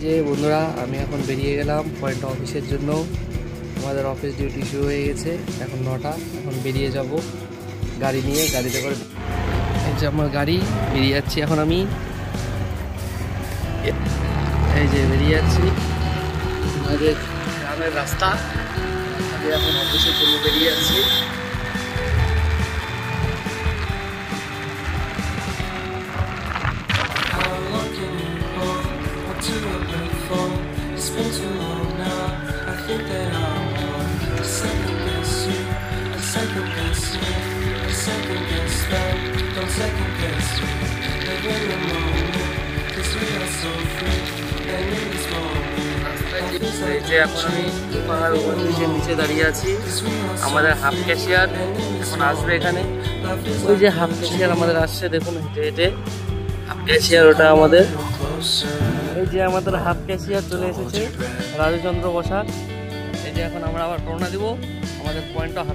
যে বন্ধুরা, আমি এখন বেরিয়ে গেলাম পয়েন্ট অফিসের জন্য। আমাদের অফিস ডিউটি শুরু হয়ে গেছে, এখন 9টা। এখন বেরিয়ে যাব গাড়ি নিয়ে, গাড়িতে করে। এই যে আমার গাড়ি, বেরিয়ে যাচ্ছি এখন আমি। এই যে বেরিয়ে যাচ্ছি আমাদের গ্রামের রাস্তা। আমি এখন অফিসের জন্য বেরিয়ে যাচ্ছি। এই যে এখন আমি পাহাড় ওভারব্রিজের নিচে দাঁড়িয়ে আছি। আমাদের হাফ ক্যাশিয়ার এখন আসবে এখানে। ওই যে হাফ ক্যাশিয়ার আমাদের আসছে, দেখুন হেঁটে হেঁটে। হাফ ক্যাশিয়ার ওটা আমাদের। এই যে আমাদের হাফ ক্যাশিয়ার চলে এসেছে, রাজুচন্দ্র বসাক। এই যে এখন আমরা আবার রওনা দিব আমাদের পয়েন্টটা হবে।